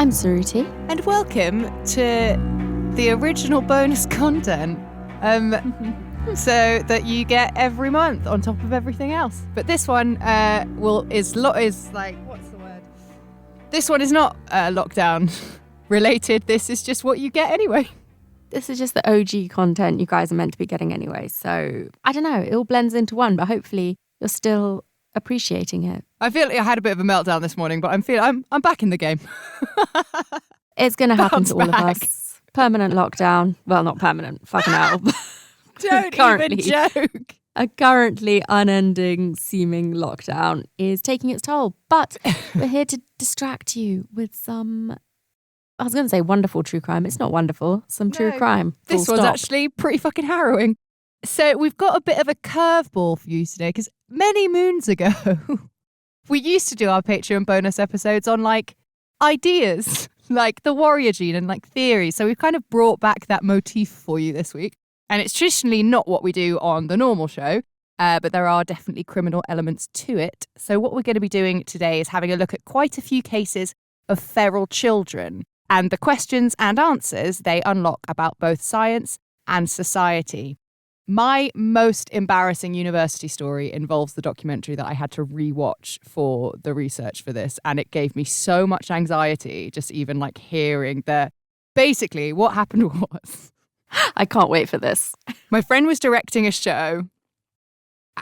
I'm Suruti. And welcome to the original bonus content so that you get every month on top of everything else. But this one is like, what's the word? This one is not lockdown related. This is just what you get anyway. This is just the OG content you guys are meant to be getting anyway. So, I don't know, it all blends into one, but hopefully you're still appreciating it. I feel like I had a bit of a meltdown this morning, but I'm back in the game. It's going to happen Bounce to all back. of us. Permanent lockdown. Well, not permanent. Fucking hell. Don't Currently. even joke. A currently unending seeming lockdown is taking its toll. But we're here to distract you with some, I was going to say wonderful true crime. It's not wonderful. Some true No, crime. This Full one's stop. actually pretty fucking harrowing. So we've got a bit of a curveball for you today, because many moons ago, we used to do our Patreon bonus episodes on like ideas, like the warrior gene and like theories. So we've kind of brought back that motif for you this week. And it's traditionally not what we do on the normal show, but there are definitely criminal elements to it. So what we're going to be doing today is having a look at quite a few cases of feral children and the questions and answers they unlock about both science and society. My most embarrassing university story involves the documentary that I had to rewatch for the research for this, and it gave me so much anxiety just even like hearing basically what happened was I can't wait for this. my friend was directing a show,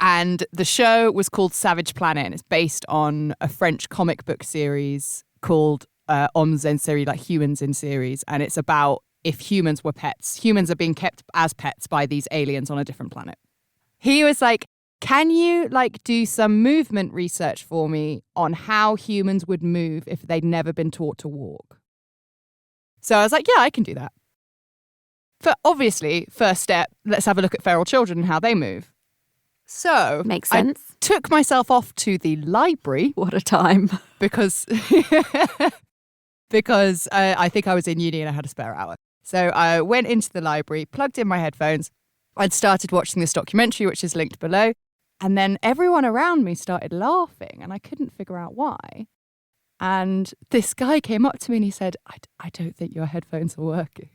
and the show was called Savage Planet, and it's based on a French comic book series called Hommes en série, like Humans in Series, and it's about if humans were pets. Humans are being kept as pets by these aliens on a different planet. He was like, can you like do some movement research for me on how humans would move if they'd never been taught to walk? So I was like, yeah, I can do that. But obviously, first step, let's have a look at feral children and how they move. So Makes sense. I took myself off to the library What a time. because I think I was in uni and I had a spare hour. So I went into the library, plugged in my headphones, I'd started watching this documentary, which is linked below, and then everyone around me started laughing, and I couldn't figure out why. And this guy came up to me and he said, I don't think your headphones are working.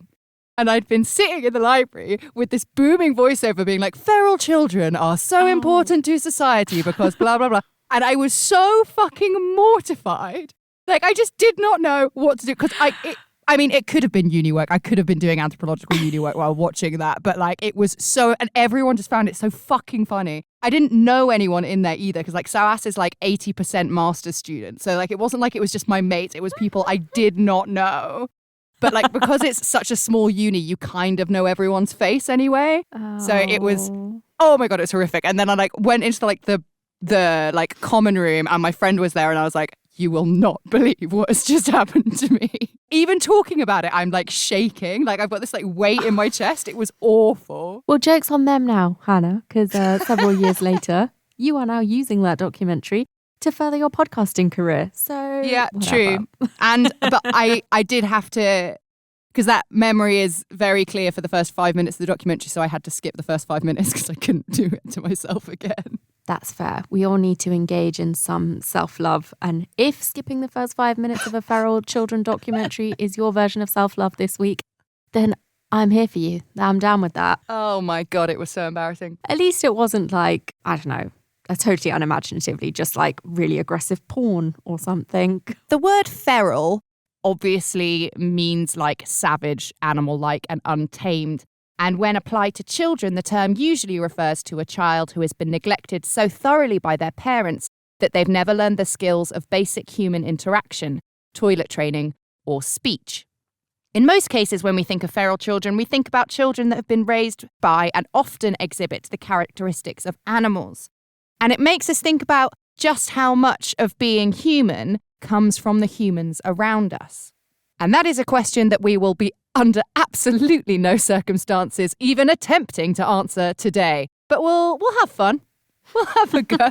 And I'd been sitting in the library with this booming voiceover being like, feral children are so important to society because blah, blah, blah. And I was so fucking mortified. Like, I just did not know what to do, because it could have been uni work. I could have been doing anthropological uni work while watching that. But like, it was so, and everyone just found it so fucking funny. I didn't know anyone in there either, because like SOAS is like 80% master's students. So like, it wasn't like it was just my mates. It was people I did not know. But like, because it's such a small uni, you kind of know everyone's face anyway. So it was, oh my God, it's horrific. And then I like went into the like common room, and my friend was there, and I was like, you will not believe what has just happened to me. Even talking about it, I'm like shaking. Like I've got this like weight in my chest. It was awful. Well, joke's on them now, Hannah, because several years later, you are now using that documentary to further your podcasting career. So Yeah, whatever. true. But I did have to, because that memory is very clear for the first 5 minutes of the documentary. So I had to skip the first 5 minutes because I couldn't do it to myself again. That's fair. We all need to engage in some self-love. And if skipping the first 5 minutes of a feral children documentary is your version of self-love this week, then I'm here for you. I'm down with that. Oh my God, it was so embarrassing. At least it wasn't like, I don't know, totally unimaginatively, just like really aggressive porn or something. The word feral obviously means like savage, animal-like and untamed. And when applied to children, the term usually refers to a child who has been neglected so thoroughly by their parents that they've never learned the skills of basic human interaction, toilet training, or speech. In most cases, when we think of feral children, we think about children that have been raised by and often exhibit the characteristics of animals. And it makes us think about just how much of being human comes from the humans around us. And that is a question that we will be under absolutely no circumstances even attempting to answer today. But we'll have fun. We'll have a go.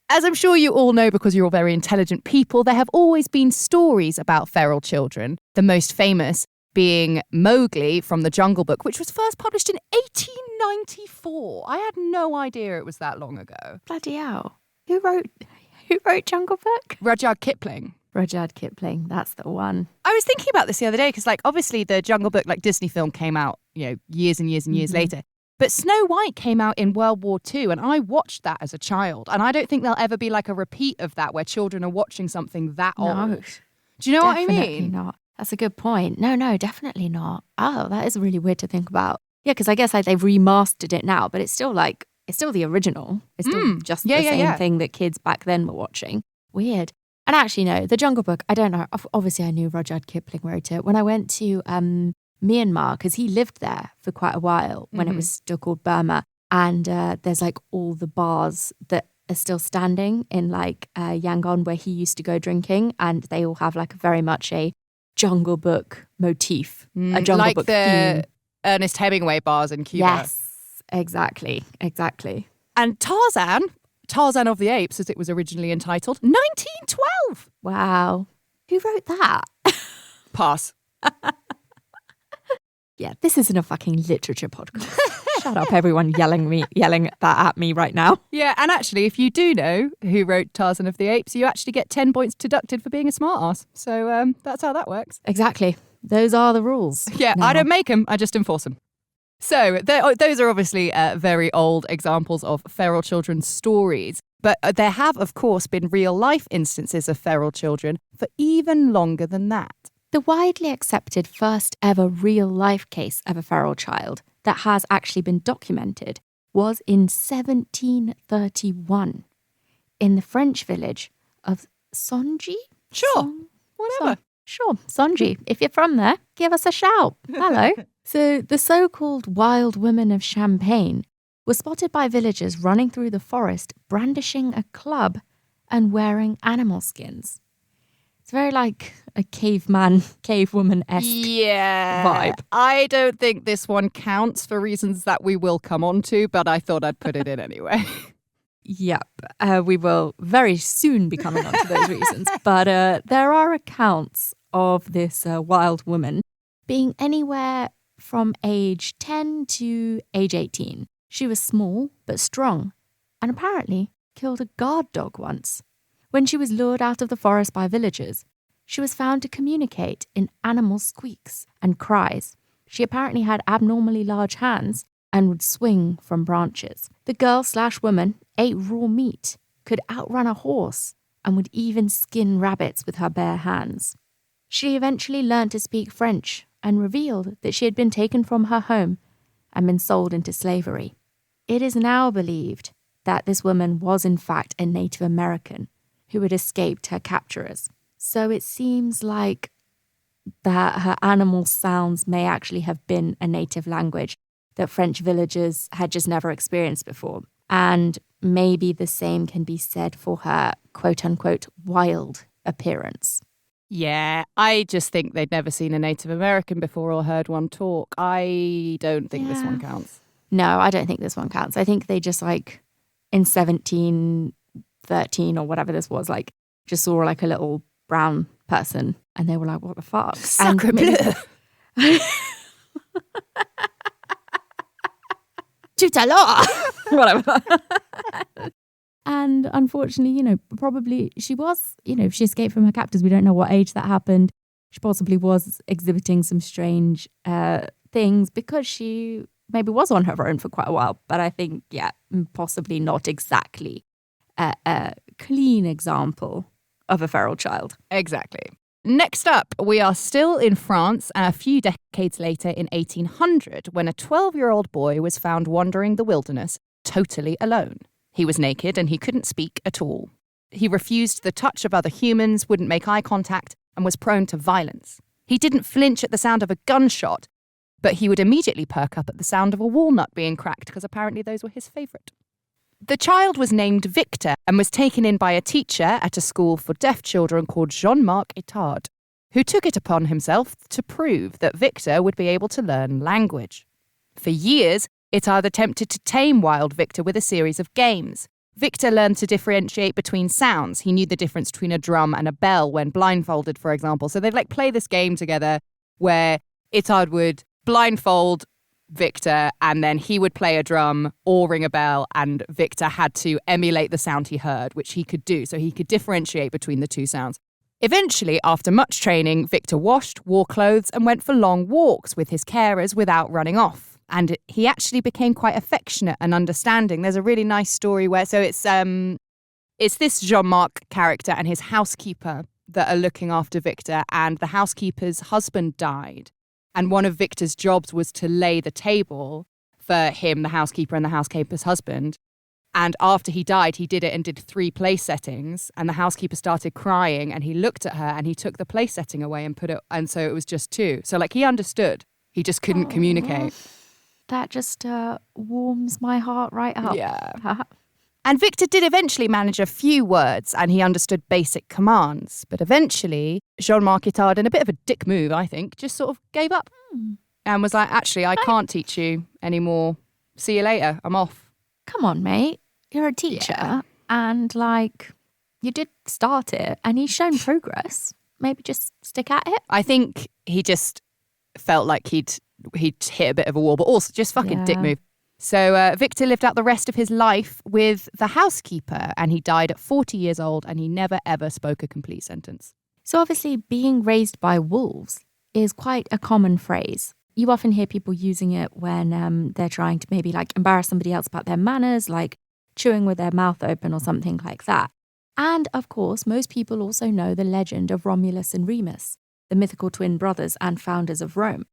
As I'm sure you all know, because you're all very intelligent people, there have always been stories about feral children, the most famous being Mowgli from the Jungle Book, which was first published in 1894. I had no idea it was that long ago. Bloody hell. Who wrote Jungle Book? Rudyard Kipling. Rudyard Kipling, that's the one. I was thinking about this the other day because, like, obviously the Jungle Book, like Disney film, came out, years and years and years later. But Snow White came out in World War II, and I watched that as a child. And I don't think there'll ever be like a repeat of that where children are watching something that old. Do you know what I mean? Definitely not. That's a good point. No, definitely not. Oh, that is really weird to think about. Yeah, because I guess like they've remastered it now, but it's still the original. It's still just the same thing that kids back then were watching. Weird. And actually, no, The Jungle Book, I don't know. Obviously, I knew Rudyard Kipling wrote it. When I went to Myanmar, because he lived there for quite a while when it was still called Burma. And there's like all the bars that are still standing in like Yangon where he used to go drinking. And they all have like very much a Jungle Book motif, a Jungle like Book the theme. Ernest Hemingway bars in Cuba. Yes, exactly. And Tarzan of the Apes, as it was originally entitled, 1912. Wow. Who wrote that? Pass. Yeah, this isn't a fucking literature podcast. Shut up, everyone yelling that at me right now. Yeah, and actually, if you do know who wrote Tarzan of the Apes, you actually get 10 points deducted for being a smartass. So that's how that works. Exactly. Those are the rules. Yeah, now. I don't make them, I just enforce them. So those are obviously very old examples of feral children's stories. But there have, of course, been real-life instances of feral children for even longer than that. The widely accepted first ever real-life case of a feral child that has actually been documented was in 1731 in the French village of Sonji? Sure, whatever. Sure, Sonji. If you're from there, give us a shout. Hello. So the so-called wild women of Champagne were spotted by villagers running through the forest, brandishing a club and wearing animal skins. It's very like a cavewoman-esque vibe. I don't think this one counts for reasons that we will come on to, but I thought I'd put it in anyway. Yep, we will very soon be coming on to those reasons. But there are accounts of this wild woman being anywhere from age 10 to age 18. She was small but strong and apparently killed a guard dog once. When she was lured out of the forest by villagers, she was found to communicate in animal squeaks and cries. She apparently had abnormally large hands and would swing from branches. The girl/woman ate raw meat, could outrun a horse, and would even skin rabbits with her bare hands. She eventually learned to speak French and revealed that she had been taken from her home and been sold into slavery. It is now believed that this woman was in fact a Native American who had escaped her captorers. So it seems like that her animal sounds may actually have been a native language that French villagers had just never experienced before. And maybe the same can be said for her quote-unquote wild appearance. Yeah, I just think they'd never seen a Native American before or heard one talk. I don't think this one counts. No, I don't think this one counts. I think they just like in 1713 or whatever this was, like just saw like a little brown person and they were like, what the fuck? Sacre bleu. Tout à l'heure. Whatever. And unfortunately, probably she was, if she escaped from her captors, we don't know what age that happened. She possibly was exhibiting some strange things because she maybe was on her own for quite a while. But I think, possibly not exactly a clean example of a feral child. Exactly. Next up, we are still in France a few decades later in 1800 when a 12-year-old boy was found wandering the wilderness totally alone. He was naked and he couldn't speak at all. He refused the touch of other humans, wouldn't make eye contact, and was prone to violence. He didn't flinch at the sound of a gunshot, but he would immediately perk up at the sound of a walnut being cracked because apparently those were his favourite. The child was named Victor and was taken in by a teacher at a school for deaf children called Jean-Marc Etard, who took it upon himself to prove that Victor would be able to learn language. For years, Etard attempted to tame wild Victor with a series of games. Victor learned to differentiate between sounds. He knew the difference between a drum and a bell when blindfolded, for example. So they'd play this game together where Etard would blindfold Victor and then he would play a drum or ring a bell and Victor had to emulate the sound he heard, which he could do. So he could differentiate between the two sounds. Eventually, after much training, Victor washed, wore clothes, and went for long walks with his carers without running off. And he actually became quite affectionate and understanding. There's a really nice story where, so it's this Jean-Marc character and his housekeeper that are looking after Victor, and the housekeeper's husband died. And one of Victor's jobs was to lay the table for him, the housekeeper, and the housekeeper's husband. And after he died, he did it and did 3 place settings. And the housekeeper started crying, and he looked at her and he took the place setting away and put it. And so it was just 2. So like he understood. He just couldn't communicate. That just warms my heart right up. Yeah. And Victor did eventually manage a few words, and he understood basic commands. But eventually, Jean-Marc Guitard, in a bit of a dick move, I think, just sort of gave up and was like, actually, I can't teach you anymore. See you later. I'm off. Come on, mate. You're a teacher and like you did start it and he's shown progress. Maybe just stick at it. I think he just felt like he'd hit a bit of a wall, but also just fucking dick move. So Victor lived out the rest of his life with the housekeeper, and he died at 40 years old, and he never ever spoke a complete sentence. So obviously being raised by wolves is quite a common phrase. You often hear people using it when they're trying to maybe like embarrass somebody else about their manners, like chewing with their mouth open or something like that. And of course, most people also know the legend of Romulus and Remus, the mythical twin brothers and founders of Rome,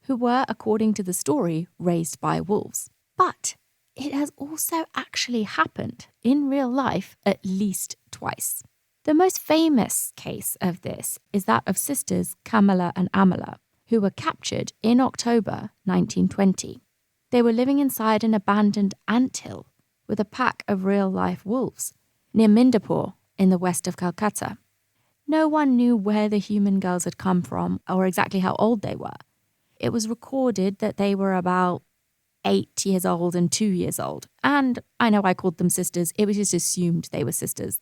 who were, according to the story, raised by wolves. But it has also actually happened in real life at least twice. The most famous case of this is that of sisters Camilla and Amala, who were captured in October 1920. They were living inside an abandoned anthill with a pack of real-life wolves near Mindapur in the west of Calcutta. No one knew where the human girls had come from or exactly how old they were. It was recorded that they were about 8 years old and 2 years old. And I know I called them sisters. It was just assumed they were sisters.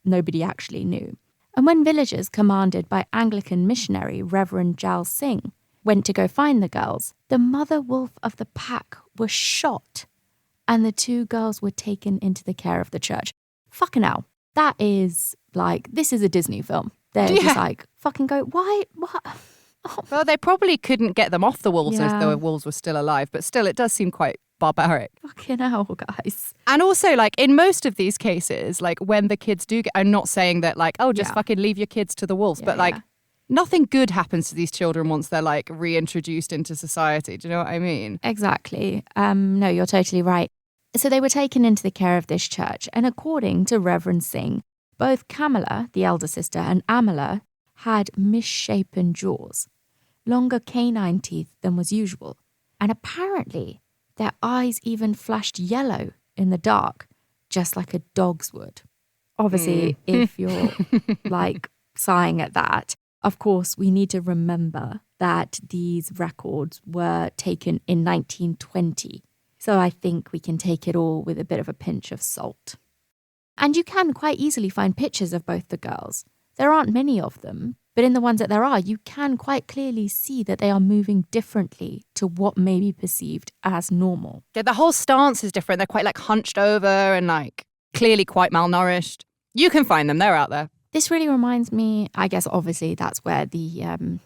Nobody actually knew. And when villagers commanded by Anglican missionary Reverend Jal Singh went to go find the girls, the mother wolf of the pack was shot and the 2 girls were taken into the care of the church. Fucking hell. That is like, this is a Disney film. They're just like, fucking go, why? What? Oh. Well, they probably couldn't get them off the wolves as the wolves were still alive, but still, it does seem quite barbaric. Fucking hell, guys. And also, like, in most of these cases, like, when the kids do get, I'm not saying that, like, oh, just fucking leave your kids to the wolves, but, like, nothing good happens to these children once they're, like, reintroduced into society. Do you know what I mean? Exactly. No, you're totally right. So they were taken into the care of this church, and according to Reverend Singh, both Camilla, the elder sister, and Amala had misshapen jaws, longer canine teeth than was usual, and apparently their eyes even flashed yellow in the dark, just like a dog's would. Obviously, if you're like sighing at that, of course, we need to remember that these records were taken in 1920. So I think we can take it all with a bit of a pinch of salt. And you can quite easily find pictures of both the girls. There aren't many of them, but in the ones that there are, you can quite clearly see that they are moving differently to what may be perceived as normal. Yeah, the whole stance is different. They're quite like hunched over and like clearly quite malnourished. You can find them. They're out there. This really reminds me, I guess obviously that's where the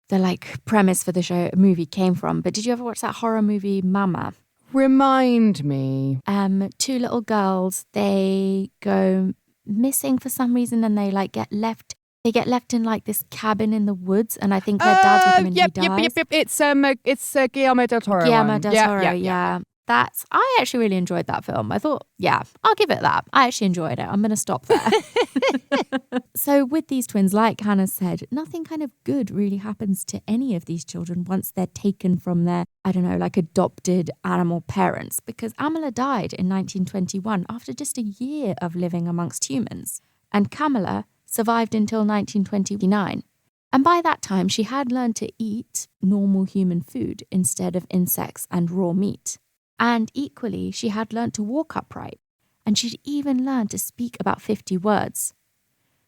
like premise for the movie came from. But did you ever watch that horror movie Mama? Remind me. 2 little girls, they go missing for some reason and they like get left in like this cabin in the woods, and I think their dad's with them and he dies. It's Guillermo del Toro. Guillermo del Toro, yeah. I actually really enjoyed that film. I thought, I'll give it that. I actually enjoyed it. I'm going to stop there. So with these twins, like Hannah said, nothing kind of good really happens to any of these children once they're taken from their, I don't know, like adopted animal parents, because Amala died in 1921 after just a year of living amongst humans. And Camilla survived until 1929. And by that time, she had learned to eat normal human food instead of insects and raw meat. And equally, she had learned to walk upright, and she'd even learned to speak about 50 words.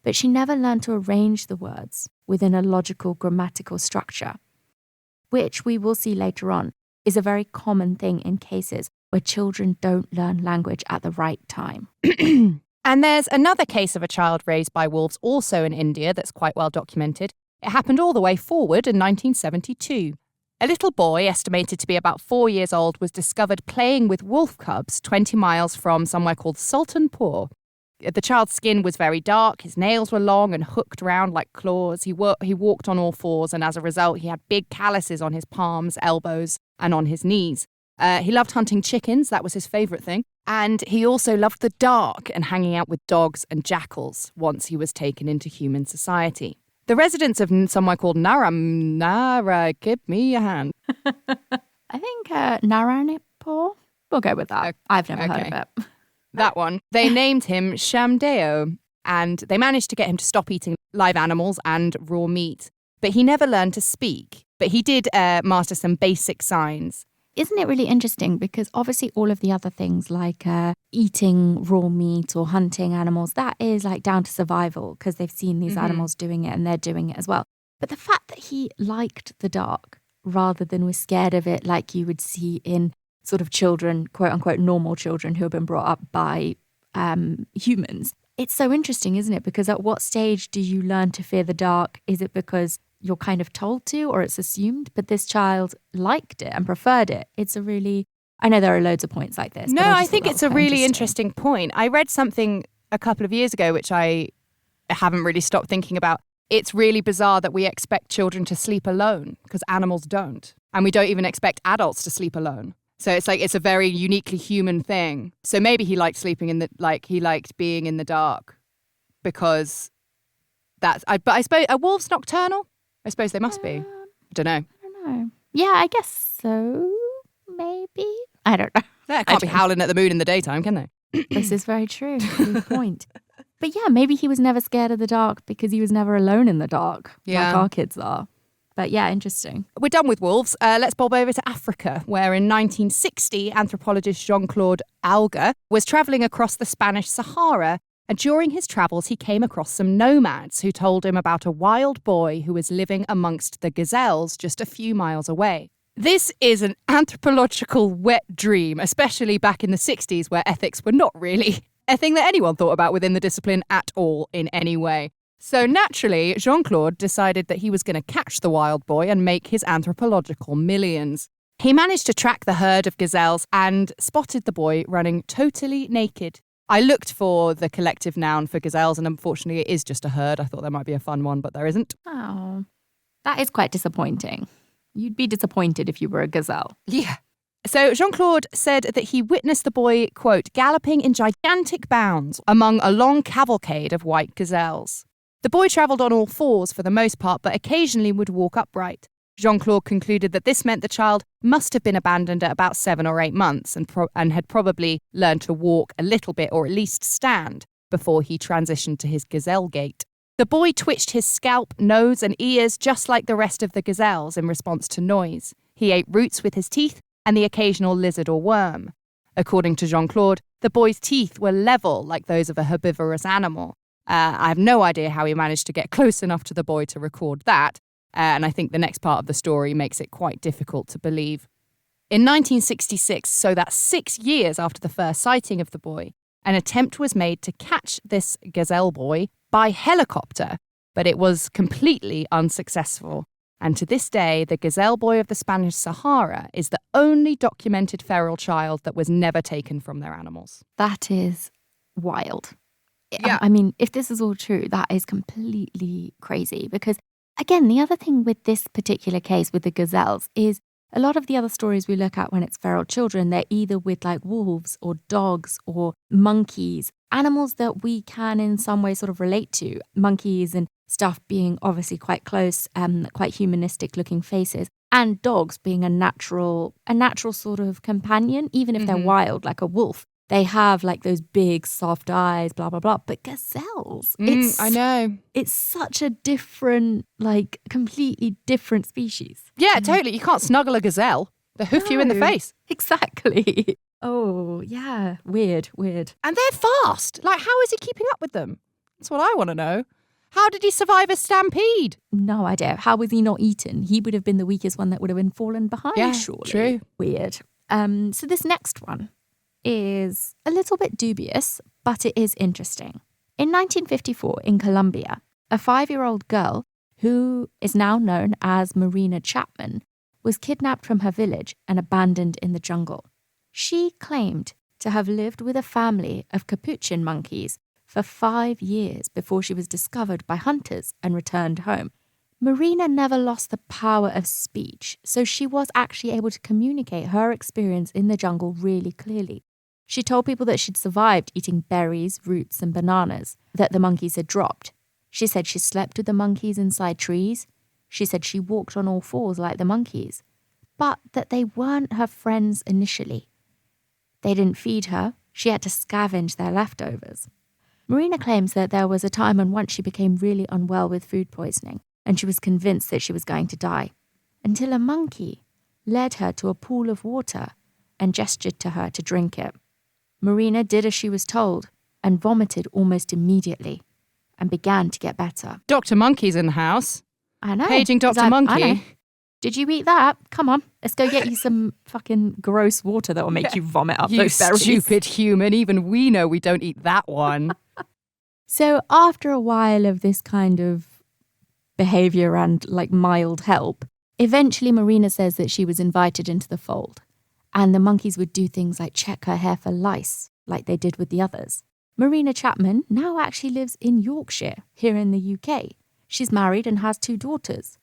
But she never learned to arrange the words within a logical grammatical structure, which we will see later on is a very common thing in cases where children don't learn language at the right time. And there's another case of a child raised by wolves also in India that's quite well documented. It happened all the way forward in 1972. A little boy, estimated to be about 4 years old, was discovered playing with wolf cubs 20 miles from somewhere called Sultanpur. The child's skin was very dark, his nails were long and hooked round like claws. He walked on all fours, and as a result, he had big calluses on his palms, elbows, and on his knees. He loved hunting chickens, that was his favourite thing. And he also loved the dark and hanging out with dogs and jackals once he was taken into human society. The residents of somewhere called Nara, give me a hand. I think Naranipur. We'll go with that. I've never heard of it. That one. They named him Shamdeo, and they managed to get him to stop eating live animals and raw meat. But he never learned to speak. But he did master some basic signs. Isn't it really interesting? Because obviously all of the other things like eating raw meat or hunting animals, that is like down to survival because they've seen these animals doing it and they're doing it as well. But the fact that he liked the dark rather than was scared of it like you would see in sort of children, quote unquote, normal children who have been brought up by humans. It's so interesting, isn't it? Because at what stage do you learn to fear the dark? Is it because you're kind of told to or it's assumed? But this child liked it and preferred it. It's a really, I know there are loads of points like this. No, I think it's a really interesting point. I read something a couple of years ago, which I haven't really stopped thinking about. It's really bizarre that we expect children to sleep alone because animals don't. And we don't even expect adults to sleep alone. So it's like, it's a very uniquely human thing. So maybe he liked sleeping he liked being in the dark because but I suppose, are wolves nocturnal? I suppose they must be. I don't know. I don't know. Yeah, I guess so. Maybe. I don't know. They can't be howling at the moon in the daytime, can they? This is very true. Good point. But yeah, maybe he was never scared of the dark because he was never alone in the dark like our kids are. But yeah, interesting. We're done with wolves. Let's bob over to Africa, where in 1960, anthropologist Jean-Claude Auger was travelling across the Spanish Sahara. And during his travels, he came across some nomads who told him about a wild boy who was living amongst the gazelles just a few miles away. This is an anthropological wet dream, especially back in the 60s where ethics were not really a thing that anyone thought about within the discipline at all in any way. So naturally, Jean-Claude decided that he was going to catch the wild boy and make his anthropological millions. He managed to track the herd of gazelles and spotted the boy running totally naked. I looked for the collective noun for gazelles, and unfortunately it is just a herd. I thought there might be a fun one, but there isn't. Oh, that is quite disappointing. You'd be disappointed if you were a gazelle. Yeah. So Jean-Claude said that he witnessed the boy, quote, galloping in gigantic bounds among a long cavalcade of white gazelles. The boy travelled on all fours for the most part, but occasionally would walk upright. Jean-Claude concluded that this meant the child must have been abandoned at about 7 or 8 months and had probably learned to walk a little bit or at least stand before he transitioned to his gazelle gait. The boy twitched his scalp, nose and ears just like the rest of the gazelles in response to noise. He ate roots with his teeth and the occasional lizard or worm. According to Jean-Claude, the boy's teeth were level like those of a herbivorous animal. I have no idea how he managed to get close enough to the boy to record that. And I think the next part of the story makes it quite difficult to believe. In 1966, so that's 6 years after the first sighting of the boy, an attempt was made to catch this gazelle boy by helicopter, but it was completely unsuccessful. And to this day, the gazelle boy of the Spanish Sahara is the only documented feral child that was never taken from their animals. That is wild. Yeah. I mean, if this is all true, that is completely crazy because again, the other thing with this particular case with the gazelles is a lot of the other stories we look at when it's feral children, they're either with like wolves or dogs or monkeys, animals that we can in some way sort of relate to. Monkeys and stuff being obviously quite close, quite humanistic looking faces, and dogs being a natural sort of companion, even if they're wild, like a wolf. They have like those big soft eyes, blah, blah, blah. But gazelles, I know. It's such a different, like completely different species. Yeah, totally. You can't snuggle a gazelle. They hoof you in the face. Exactly. Oh, yeah. Weird. And they're fast. Like, how is he keeping up with them? That's what I want to know. How did he survive a stampede? No idea. How was he not eaten? He would have been the weakest one that would have been fallen behind, surely. True. Weird. So this next one is a little bit dubious, but it is interesting. In 1954, in Colombia, a 5-year-old girl, who is now known as Marina Chapman, was kidnapped from her village and abandoned in the jungle. She claimed to have lived with a family of capuchin monkeys for 5 years before she was discovered by hunters and returned home. Marina never lost the power of speech, so she was actually able to communicate her experience in the jungle really clearly. She told people that she'd survived eating berries, roots, and bananas that the monkeys had dropped. She said she slept with the monkeys inside trees. She said she walked on all fours like the monkeys, but that they weren't her friends initially. They didn't feed her. She had to scavenge their leftovers. Marina claims that there was a time when once she became really unwell with food poisoning, and she was convinced that she was going to die, until a monkey led her to a pool of water and gestured to her to drink it. Marina did as she was told and vomited almost immediately and began to get better. Dr. Monkey's in the house. I know. Paging Dr. I know. Monkey. Did you eat that? Come on, let's go get you some fucking gross water that will make you vomit up You those berries. stupid human. Even we know we don't eat that one. So after a while of this kind of behavior and like mild help, eventually Marina says that she was invited into the fold, and the monkeys would do things like check her hair for lice, like they did with the others. Marina Chapman now actually lives in Yorkshire, here in the UK. She's married and has 2 daughters.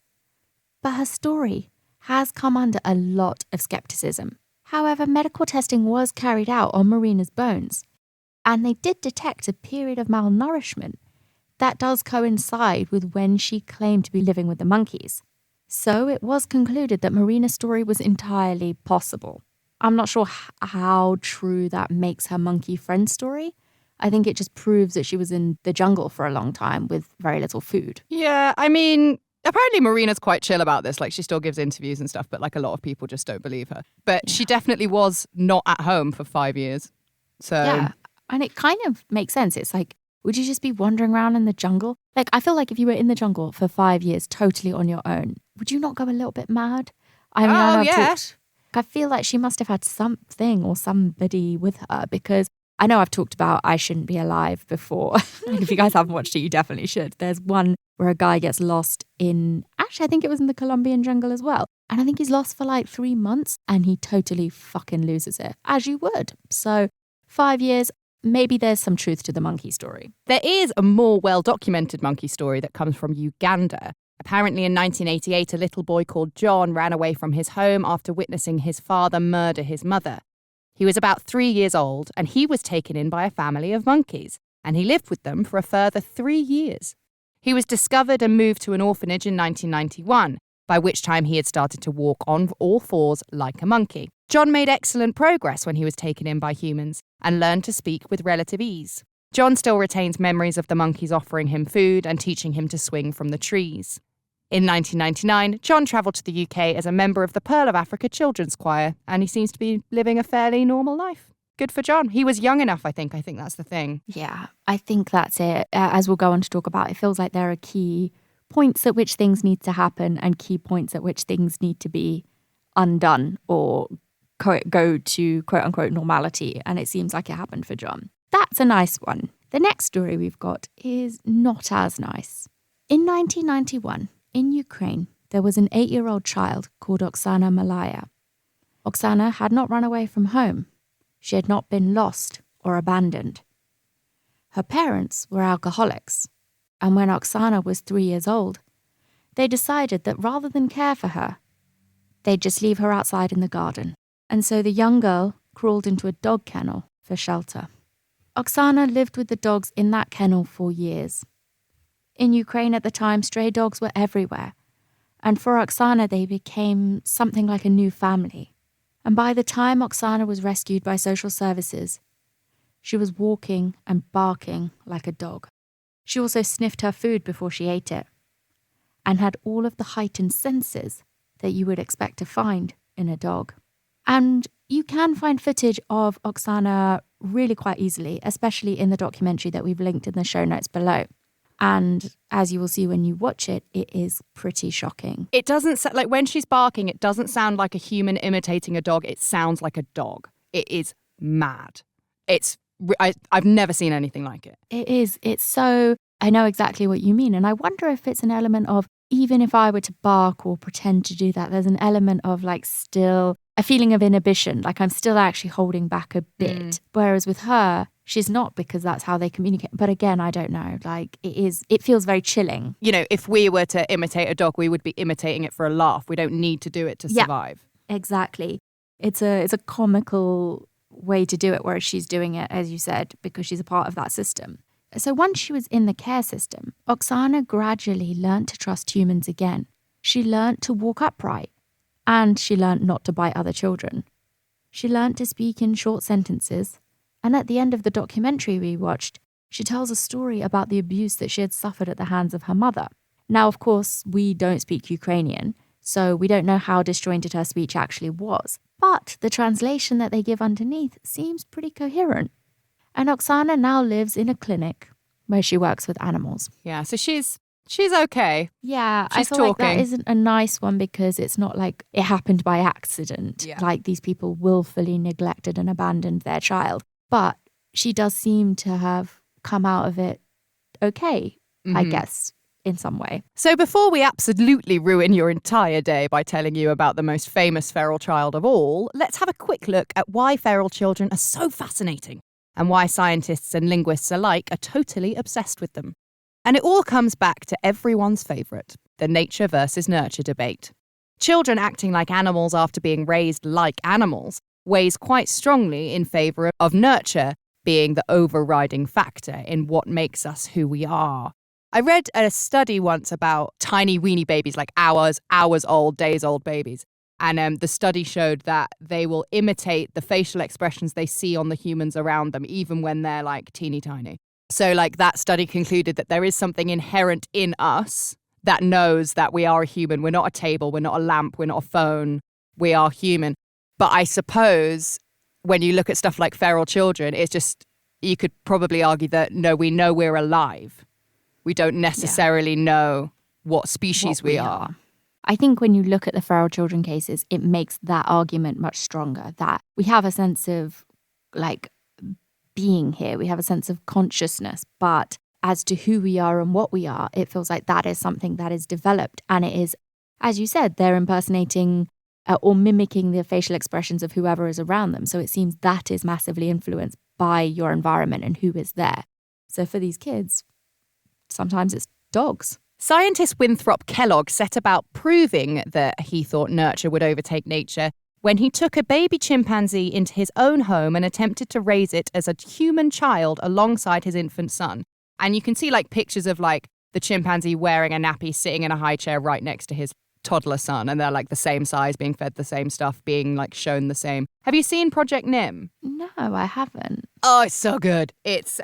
But her story has come under a lot of skepticism. However, medical testing was carried out on Marina's bones, and they did detect a period of malnourishment that does coincide with when she claimed to be living with the monkeys. So it was concluded that Marina's story was entirely possible. I'm not sure how true that makes her monkey friend story. I think it just proves that she was in the jungle for a long time with very little food. Yeah, I mean, apparently Marina's quite chill about this. Like, she still gives interviews and stuff, but like a lot of people just don't believe her. But she definitely was not at home for 5 years. So Yeah, and it kind of makes sense. It's like, would you just be wandering around in the jungle? Like, I feel like if you were in the jungle for 5 years totally on your own, would you not go a little bit mad? I mean, I know I've talked, I feel like she must have had something or somebody with her, because I know I've talked about I Shouldn't Be Alive before. And if you guys haven't watched it, you definitely should. There's one where a guy gets lost in, actually, I think it was in the Colombian jungle as well. And I think he's lost for like 3 months and he totally fucking loses it, as you would. So 5 years, maybe there's some truth to the monkey story. there is a more well-documented monkey story that comes from Uganda. Apparently in 1988, a little boy called John ran away from his home after witnessing his father murder his mother. He was about 3 years old, and he was taken in by a family of monkeys, and he lived with them for a further 3 years. He was discovered and moved to an orphanage in 1991, by which time he had started to walk on all fours like a monkey. John made excellent progress when he was taken in by humans and learned to speak with relative ease. John still retains memories of the monkeys offering him food and teaching him to swing from the trees. In 1999, John travelled to the UK as a member of the Pearl of Africa Children's Choir, and he seems to be living a fairly normal life. Good for John. He was young enough, I think. I think that's the thing. Yeah, I think that's it. As we'll go on to talk about, it feels like there are key points at which things need to happen and key points at which things need to be undone or go to quote-unquote normality, and it seems like it happened for John. That's a nice one. The next story we've got is not as nice. In 1991, in Ukraine, there was an 8-year-old child called Oksana Malaya. Oksana had not run away from home. She had not been lost or abandoned. Her parents were alcoholics, and when Oksana was 3 years old, they decided that rather than care for her, they'd just leave her outside in the garden. And so the young girl crawled into a dog kennel for shelter. Oksana lived with the dogs in that kennel for years. In Ukraine at the time, stray dogs were everywhere, and for Oksana they became something like a new family. And by the time Oksana was rescued by social services, she was walking and barking like a dog. She also sniffed her food before she ate it, and had all of the heightened senses that you would expect to find in a dog. And you can find footage of Oksana really quite easily, especially in the documentary that we've linked in the show notes below. And as you will see when you watch it, it is pretty shocking. It doesn't sound like when she's barking, it doesn't sound like a human imitating a dog. It sounds like a dog. It is mad. It's I've never seen anything like it. It is. It's so, I know exactly what you mean. And I wonder if it's an element of, even if I were to bark or pretend to do that, there's an element of like still a feeling of inhibition. Like I'm still actually holding back a bit. Whereas with her, she's not, because that's how they communicate. But again, I don't know. Like it feels very chilling. You know, if we were to imitate a dog, we would be imitating it for a laugh. We don't need to do it to survive. Exactly. It's a comical way to do it, whereas she's doing it, as you said, because she's a part of that system. So once she was in the care system, Oksana gradually learnt to trust humans again. She learnt to walk upright, and she learnt not to bite other children. She learnt to speak in short sentences, and at the end of the documentary we watched, she tells a story about the abuse that she had suffered at the hands of her mother. Now, of course, we don't speak Ukrainian, so we don't know how disjointed her speech actually was. But the translation that they give underneath seems pretty coherent. And Oksana now lives in a clinic where she works with animals. Yeah, so she's okay. Yeah, She's I feel talking. like that isn't a nice one, because it's not like it happened by accident. Yeah. Like these people willfully neglected and abandoned their child. But she does seem to have come out of it okay, I guess, in some way. So before we absolutely ruin your entire day by telling you about the most famous feral child of all, let's have a quick look at why feral children are so fascinating and why scientists and linguists alike are totally obsessed with them. And it all comes back to everyone's favourite, the nature versus nurture debate. Children acting like animals after being raised like animals weighs quite strongly in favour of nurture being the overriding factor in what makes us who we are. I read a study once about tiny weenie babies, like hours old, days old babies. And the study showed that they will imitate the facial expressions they see on the humans around them, even when they're like teeny tiny. So like that study concluded that there is something inherent in us that knows that we are a human. We're not a table, we're not a lamp, we're not a phone, we are human. But I suppose when you look at stuff like feral children, it's just, you could probably argue that no, we know we're alive. We don't necessarily know what species we are. I think when you look at the feral children cases, it makes that argument much stronger, that we have a sense of like being here. We have a sense of consciousness, but as to who we are and what we are, it feels like that is something that is developed. And it is, as you said, they're impersonating or mimicking the facial expressions of whoever is around them. So it seems that is massively influenced by your environment and who is there. So for these kids, sometimes it's dogs. Scientist Winthrop Kellogg set about proving that he thought nurture would overtake nature when he took a baby chimpanzee into his own home and attempted to raise it as a human child alongside his infant son. And you can see like pictures of like the chimpanzee wearing a nappy, sitting in a high chair right next to his toddler son, and they're like the same size, being fed the same stuff, being like shown the same. Have you seen Project Nim? No, I haven't. Oh, it's so good. It's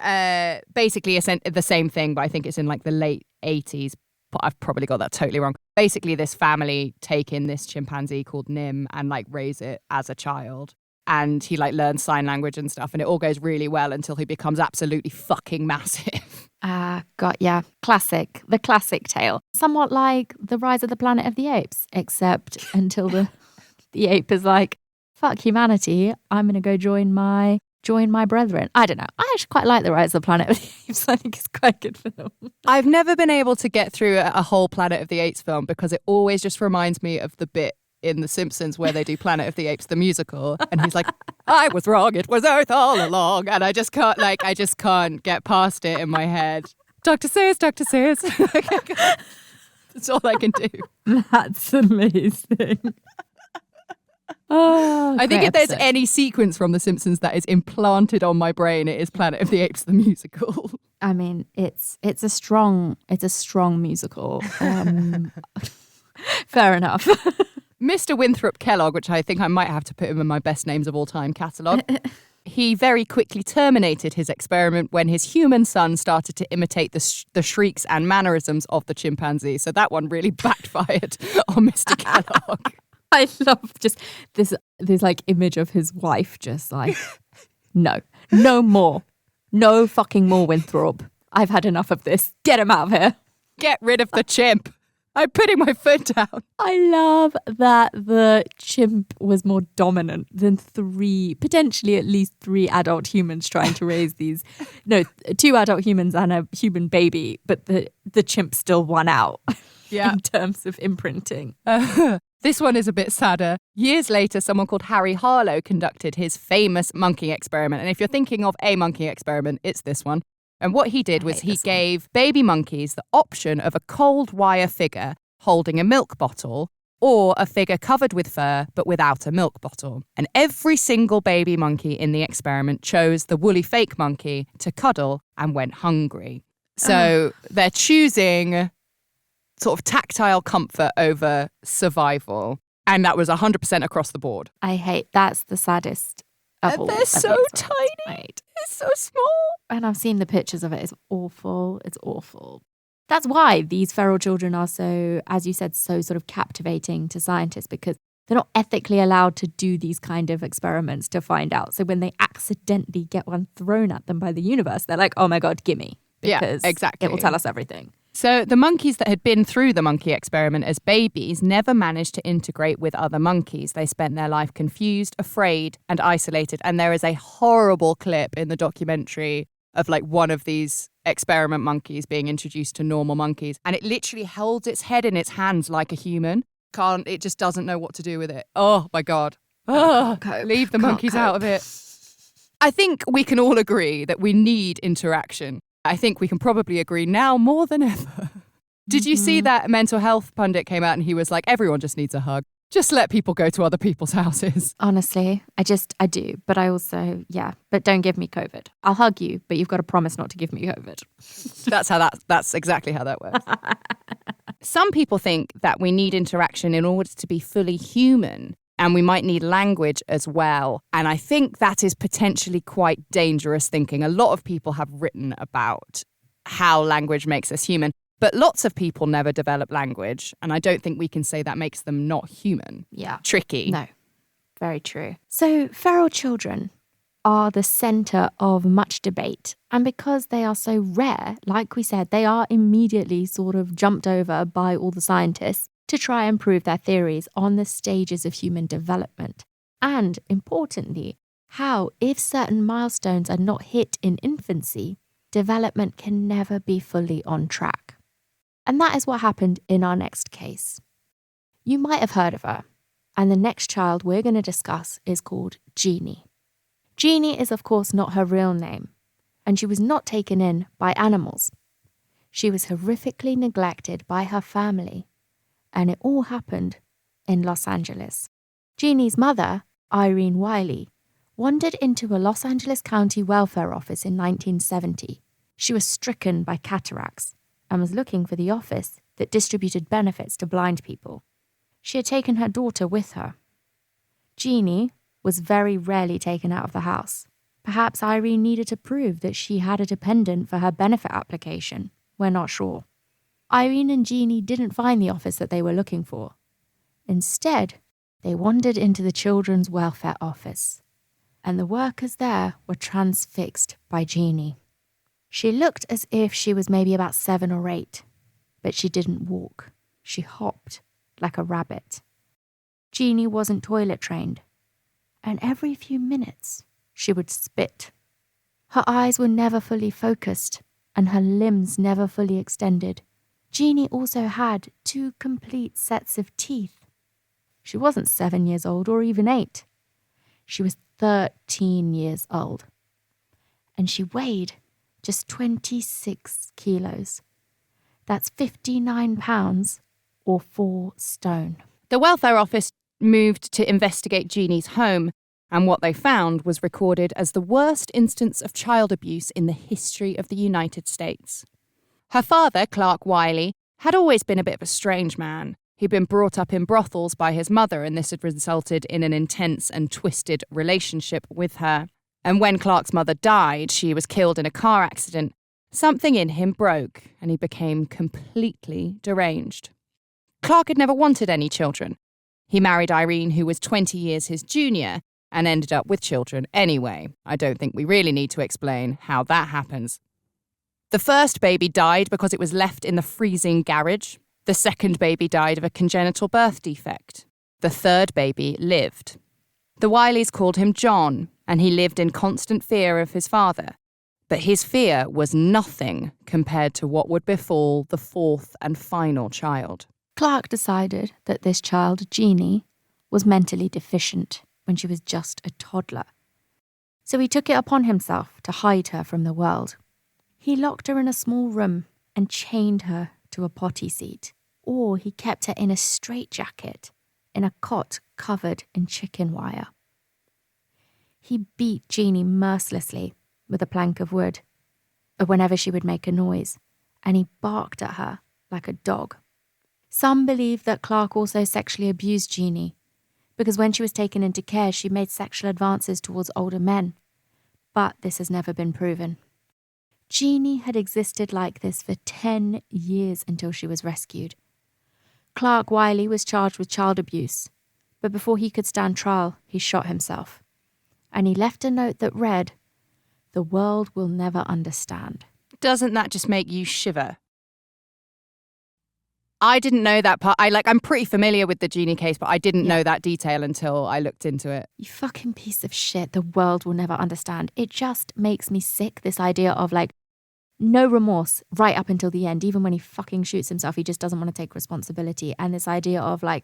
basically the same thing, but I think it's in like the late 80s. But I've probably got that totally wrong. Basically, this family take in this chimpanzee called Nim and like raise it as a child. And he like learns sign language and stuff, and it all goes really well until he becomes absolutely fucking massive. Classic. The classic tale. Somewhat like The Rise of the Planet of the Apes, except until the ape is like, fuck humanity, I'm going to go join my brethren. I don't know. I actually quite like The Rise of the Planet of the Apes. I think it's quite a good film. I've never been able to get through a whole Planet of the Apes film because it always just reminds me of the bit in The Simpsons where they do Planet of the Apes, the musical. And he's like, I was wrong. It was Earth all along. And I just can't get past it in my head. Dr. Seuss, Dr. Seuss. That's all I can do. That's amazing. Oh, I think if great there's any sequence from The Simpsons that is implanted on my brain, it is Planet of the Apes, the musical. I mean, it's a strong musical. Fair enough. Mr. Winthrop Kellogg, which I think I might have to put him in my best names of all time catalogue, he very quickly terminated his experiment when his human son started to imitate the shrieks and mannerisms of the chimpanzee. So that one really backfired on Mr. Kellogg. I love just this like image of his wife just like, no more. No fucking more, Winthrop. I've had enough of this. Get him out of here. Get rid of the chimp. I'm putting my foot down. I love that the chimp was more dominant than potentially at least three adult humans trying to raise these. No, two adult humans and a human baby, but the chimp still won out in terms of imprinting. This one is a bit sadder. Years later, someone called Harry Harlow conducted his famous monkey experiment. And if you're thinking of a monkey experiment, it's this one. And what he did was he gave baby monkeys the option of a cold wire figure holding a milk bottle or a figure covered with fur but without a milk bottle. And every single baby monkey in the experiment chose the woolly fake monkey to cuddle and went hungry. So they're choosing sort of tactile comfort over survival. And that was 100% across the board. That's the saddest of all. They're so tiny. It's so small. And I've seen the pictures of it. It's awful. It's awful. That's why these feral children are so, as you said, so sort of captivating to scientists, because they're not ethically allowed to do these kind of experiments to find out. So when they accidentally get one thrown at them by the universe, they're like, oh my God, gimme. Because exactly. It will tell us everything. So the monkeys that had been through the monkey experiment as babies never managed to integrate with other monkeys. They spent their life confused, afraid, and isolated. And there is a horrible clip in the documentary of like one of these experiment monkeys being introduced to normal monkeys. And it literally holds its head in its hands like a human. It just doesn't know what to do with it. Oh my God. Leave the monkeys out of it. I think we can all agree that we need interaction. I think we can probably agree now more than ever. Did you see that mental health pundit came out and he was like, everyone just needs a hug. Just let people go to other people's houses. Honestly, I do. But I also, but don't give me COVID. I'll hug you, but you've got to promise not to give me COVID. That's exactly how that works. Some people think that we need interaction in order to be fully human. And we might need language as well. And I think that is potentially quite dangerous thinking. A lot of people have written about how language makes us human, but lots of people never develop language. And I don't think we can say that makes them not human. Yeah. Tricky. No, very true. So feral children are the center of much debate. And because they are so rare, like we said, they are immediately sort of jumped over by all the scientists to try and prove their theories on the stages of human development. And importantly, how, if certain milestones are not hit in infancy, development can never be fully on track. And that is what happened in our next case. You might have heard of her, and the next child we're going to discuss is called Jeannie. Jeannie is, of course, not her real name, and she was not taken in by animals. She was horrifically neglected by her family. And it all happened in Los Angeles. Jeannie's mother, Irene Wiley, wandered into a Los Angeles County welfare office in 1970. She was stricken by cataracts and was looking for the office that distributed benefits to blind people. She had taken her daughter with her. Jeannie was very rarely taken out of the house. Perhaps Irene needed to prove that she had a dependent for her benefit application. We're not sure. Irene and Jeannie didn't find the office that they were looking for. Instead, they wandered into the children's welfare office, and the workers there were transfixed by Jeannie. She looked as if she was maybe about 7 or 8, but she didn't walk. She hopped like a rabbit. Jeannie wasn't toilet trained, and every few minutes she would spit. Her eyes were never fully focused, and her limbs never fully extended. Jeannie also had 2 complete sets of teeth. She wasn't 7 years old or even 8. She was 13 years old. And she weighed just 26 kilos. That's 59 pounds or 4 stone. The welfare office moved to investigate Jeannie's home, and what they found was recorded as the worst instance of child abuse in the history of the United States. Her father, Clark Wiley, had always been a bit of a strange man. He'd been brought up in brothels by his mother, and this had resulted in an intense and twisted relationship with her. And when Clark's mother died, she was killed in a car accident. Something in him broke, and he became completely deranged. Clark had never wanted any children. He married Irene, who was 20 years his junior, and ended up with children anyway. I don't think we really need to explain how that happens. The first baby died because it was left in the freezing garage. The second baby died of a congenital birth defect. The third baby lived. The Wileys called him John, and he lived in constant fear of his father. But his fear was nothing compared to what would befall the fourth and final child. Clark decided that this child, Jeannie, was mentally deficient when she was just a toddler. So he took it upon himself to hide her from the world. He locked her in a small room and chained her to a potty seat, or he kept her in a straitjacket in a cot covered in chicken wire. He beat Jeannie mercilessly with a plank of wood whenever she would make a noise, and he barked at her like a dog. Some believe that Clark also sexually abused Jeannie, because when she was taken into care, she made sexual advances towards older men. But this has never been proven. Jeannie had existed like this for 10 years until she was rescued. Clark Wiley was charged with child abuse, but before he could stand trial, he shot himself. And he left a note that read, "The world will never understand." Doesn't that just make you shiver? I didn't know that part. I'm pretty familiar with the Jeannie case, but I didn't know that detail until I looked into it. You fucking piece of shit. The world will never understand. It just makes me sick, this idea of no remorse right up until the end. Even when he fucking shoots himself, he just doesn't want to take responsibility. And this idea of a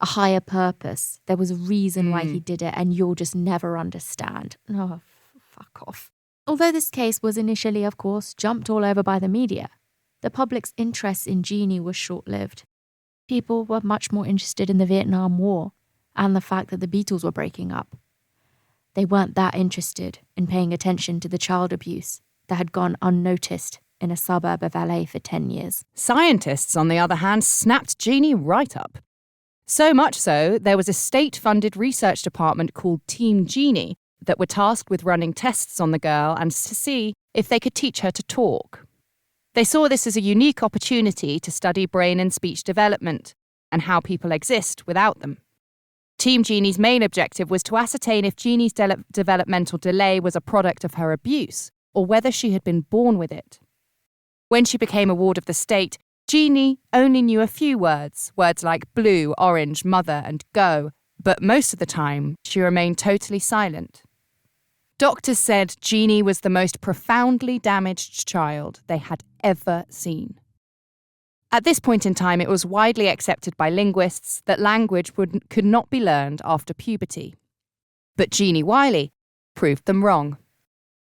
higher purpose. There was a reason why he did it, and you'll just never understand. Oh, fuck off. Although this case was initially, of course, jumped all over by the media, the public's interest in Jeannie was short-lived. People were much more interested in the Vietnam War and the fact that the Beatles were breaking up. They weren't that interested in paying attention to the child abuse that had gone unnoticed in a suburb of LA for 10 years. Scientists, on the other hand, snapped Jeannie right up. So much so, there was a state-funded research department called Team Jeannie that were tasked with running tests on the girl and to see if they could teach her to talk. They saw this as a unique opportunity to study brain and speech development and how people exist without them. Team Jeannie's main objective was to ascertain if Jeannie's developmental delay was a product of her abuse or whether she had been born with it. When she became a ward of the state, Jeannie only knew a few words like blue, orange, mother, and go, but most of the time she remained totally silent. Doctors said Jeannie was the most profoundly damaged child they had ever seen. At this point in time, it was widely accepted by linguists that language could not be learned after puberty. But Jeannie Wiley proved them wrong.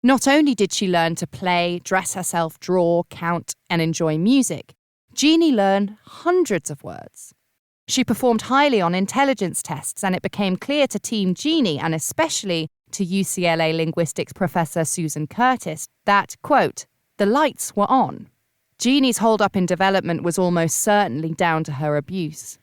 Not only did she learn to play, dress herself, draw, count, and enjoy music, Jeannie learned hundreds of words. She performed highly on intelligence tests, and it became clear to Team Jeannie, and especially to UCLA linguistics professor Susan Curtis, that, quote, the lights were on. Jeannie's hold-up in development was almost certainly down to her abuse.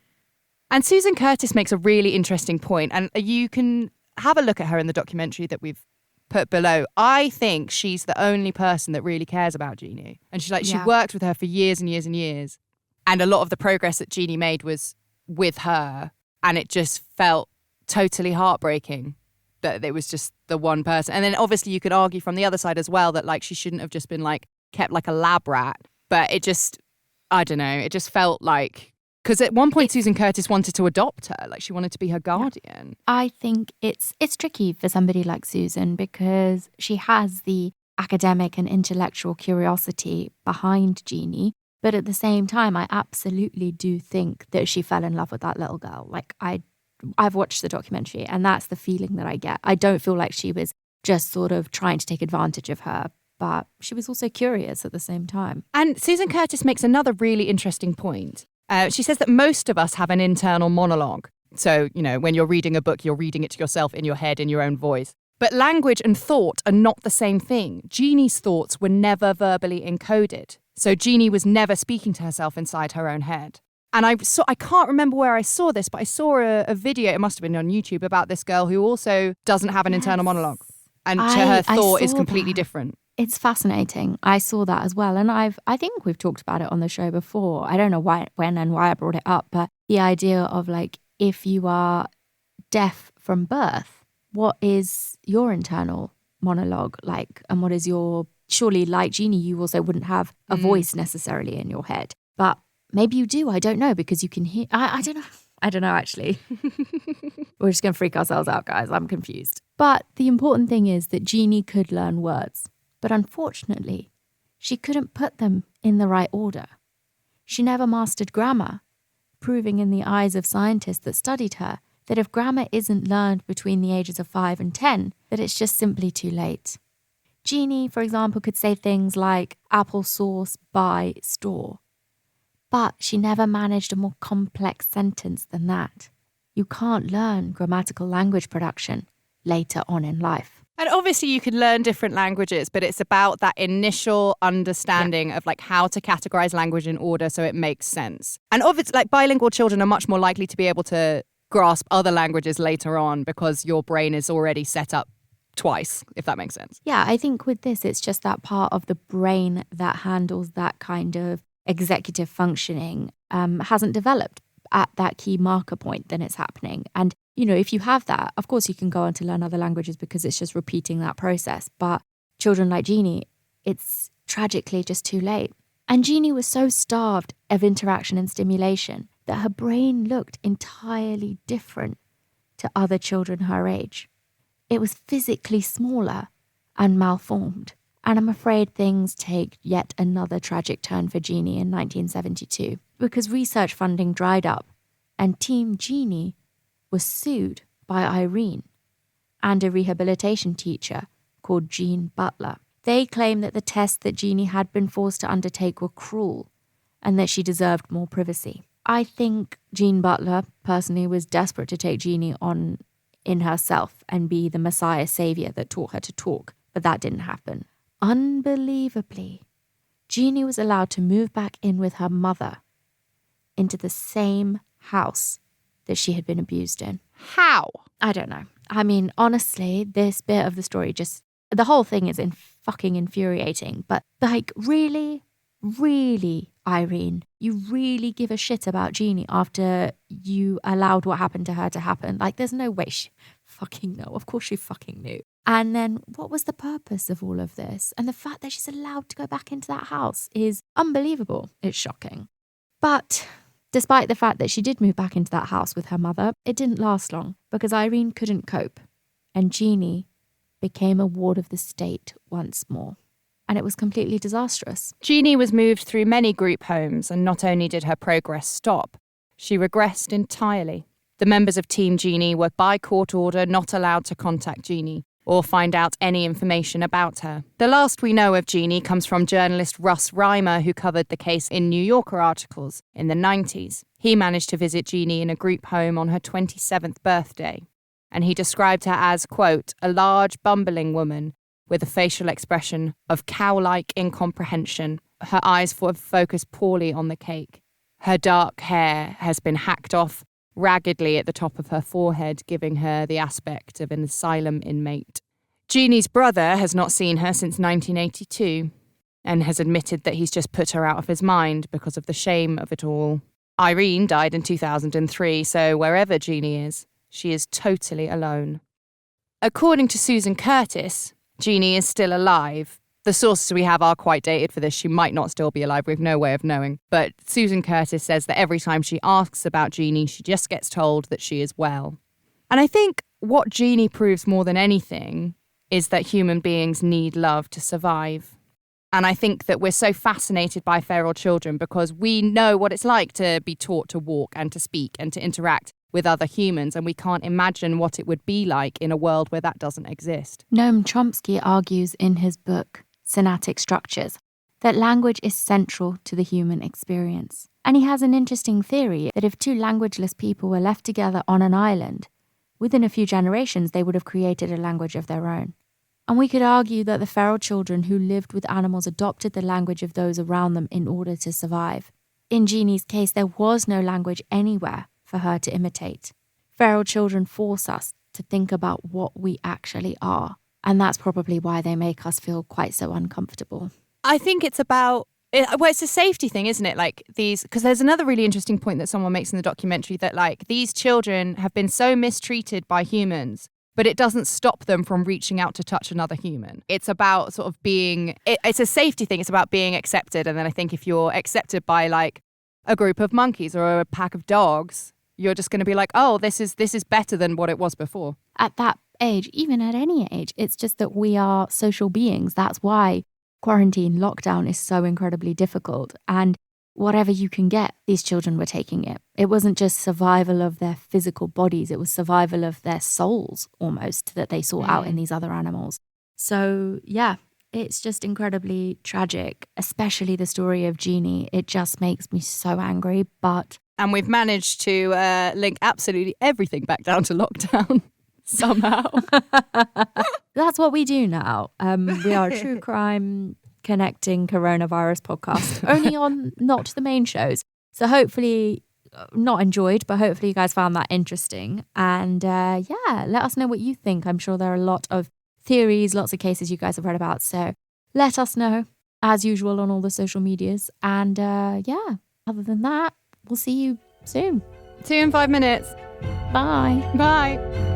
And Susan Curtis makes a really interesting point, and you can have a look at her in the documentary that we've put below. I think she's the only person that really cares about Jeannie. And she worked with her for years and years and years. And a lot of the progress that Jeannie made was with her. And it just felt totally heartbreaking that it was just the one person. And then obviously you could argue from the other side as well that she shouldn't have just been kept like a lab rat. But it just, I don't know, it just felt like, because at one point Susan Curtis wanted to adopt her, she wanted to be her guardian. I think it's tricky for somebody like Susan because she has the academic and intellectual curiosity behind Jeannie. But at the same time, I absolutely do think that she fell in love with that little girl. I've watched the documentary and that's the feeling that I get. I don't feel like she was just sort of trying to take advantage of her, but she was also curious at the same time. And Susan Curtis makes another really interesting point. She says that most of us have an internal monologue. So, when you're reading a book, you're reading it to yourself in your head, in your own voice. But language and thought are not the same thing. Jeannie's thoughts were never verbally encoded. So Jeannie was never speaking to herself inside her own head. And I can't remember where I saw this, but I saw a video, it must have been on YouTube, about this girl who also doesn't have an internal monologue. And her thought is completely different. It's fascinating. I saw that as well. And I think we've talked about it on the show before. I don't know when and why I brought it up, but the idea of if you are deaf from birth, what is your internal monologue like? And what is surely like Jeannie, you also wouldn't have a voice necessarily in your head. But maybe you do, I don't know, because you can hear, I don't know. I don't know, actually. We're just going to freak ourselves out, guys. I'm confused. But the important thing is that Jeannie could learn words. But unfortunately, she couldn't put them in the right order. She never mastered grammar, proving in the eyes of scientists that studied her that if grammar isn't learned between the ages of 5 and 10, that it's just simply too late. Jeannie, for example, could say things like applesauce by store. But she never managed a more complex sentence than that. You can't learn grammatical language production later on in life. And obviously you can learn different languages, but it's about that initial understanding of like how to categorize language in order so it makes sense. And obviously like bilingual children are much more likely to be able to grasp other languages later on because your brain is already set up twice, if that makes sense. Yeah, I think with this, it's just that part of the brain that handles that kind of executive functioning hasn't developed at that key marker point, then it's happening. And, you know, if you have that, of course you can go on to learn other languages because it's just repeating that process. But children like Jeannie, it's tragically just too late. And Jeannie was so starved of interaction and stimulation that her brain looked entirely different to other children her age. It was physically smaller and malformed. And I'm afraid things take yet another tragic turn for Jeannie in 1972 because research funding dried up and Team Jeannie was sued by Irene and a rehabilitation teacher called Jean Butler. They claim that the tests that Jeannie had been forced to undertake were cruel and that she deserved more privacy. I think Jean Butler personally was desperate to take Jeannie on in herself and be the Messiah savior that taught her to talk, but that didn't happen. Unbelievably, Jeannie was allowed to move back in with her mother into the same house that she had been abused in. How? I don't know. I mean, honestly, this bit of the story the whole thing is fucking infuriating. But like, really, Irene, you really give a shit about Jeannie after you allowed what happened to her to happen? Like, there's no way she fucking knew. Of course she fucking knew. And then what was the purpose of all of this? And the fact that she's allowed to go back into that house is unbelievable. It's shocking. But despite the fact that she did move back into that house with her mother, it didn't last long because Irene couldn't cope. And Jeannie became a ward of the state once more. And it was completely disastrous. Jeannie was moved through many group homes, and not only did her progress stop, she regressed entirely. The members of Team Jeannie were by court order not allowed to contact Jeannie or find out any information about her. The last we know of Jeannie comes from journalist Russ Reimer, who covered the case in New Yorker articles in the 90s. He managed to visit Jeannie in a group home on her 27th birthday, and he described her as, quote, a large, bumbling woman with a facial expression of cow-like incomprehension. Her eyes focused poorly on the cake. Her dark hair has been hacked off raggedly at the top of her forehead, giving her the aspect of an asylum inmate. Jeannie's brother has not seen her since 1982 and has admitted that he's just put her out of his mind because of the shame of it all. Irene died in 2003, so wherever Jeannie is, she is totally alone. According to Susan Curtis, Jeannie is still alive. The sources we have are quite dated for this. She might not still be alive. We have no way of knowing. But Susan Curtis says that every time she asks about Jeannie, she just gets told that she is well. And I think what Jeannie proves more than anything is that human beings need love to survive. And I think that we're so fascinated by feral children because we know what it's like to be taught to walk and to speak and to interact with other humans, and we can't imagine what it would be like in a world where that doesn't exist. Noam Chomsky argues in his book, Synaptic Structures, that language is central to the human experience. And he has an interesting theory that if two languageless people were left together on an island, within a few generations they would have created a language of their own. And we could argue that the feral children who lived with animals adopted the language of those around them in order to survive. In Jeannie's case, there was no language anywhere for her to imitate. Feral children force us to think about what we actually are. And that's probably why they make us feel quite so uncomfortable. I think it's about, it's a safety thing, isn't it? Like these, because there's another really interesting point that someone makes in the documentary that like these children have been so mistreated by humans, but it doesn't stop them from reaching out to touch another human. It's about sort of being, it's a safety thing. It's about being accepted. And then I think if you're accepted by like a group of monkeys or a pack of dogs, you're just going to be like, oh, this is better than what it was before. At that age, even at any age, it's just that we are social beings. That's why quarantine, lockdown is so incredibly difficult. And whatever you can get, these children were taking it. It wasn't just survival of their physical bodies, it was survival of their souls almost that they sought out in these other animals. So yeah, it's just incredibly tragic, especially the story of Jeannie. It just makes me so angry, but... And we've managed to link absolutely everything back down to lockdown somehow. That's what we do now. We are a true crime connecting coronavirus podcast, only on not the main shows. So hopefully, not enjoyed, but hopefully you guys found that interesting. And yeah, let us know what you think. I'm sure there are a lot of theories, lots of cases you guys have read about. So let us know, as usual, on all the social medias. And yeah, other than that, we'll see you soon. See you in 5 minutes. Bye. Bye.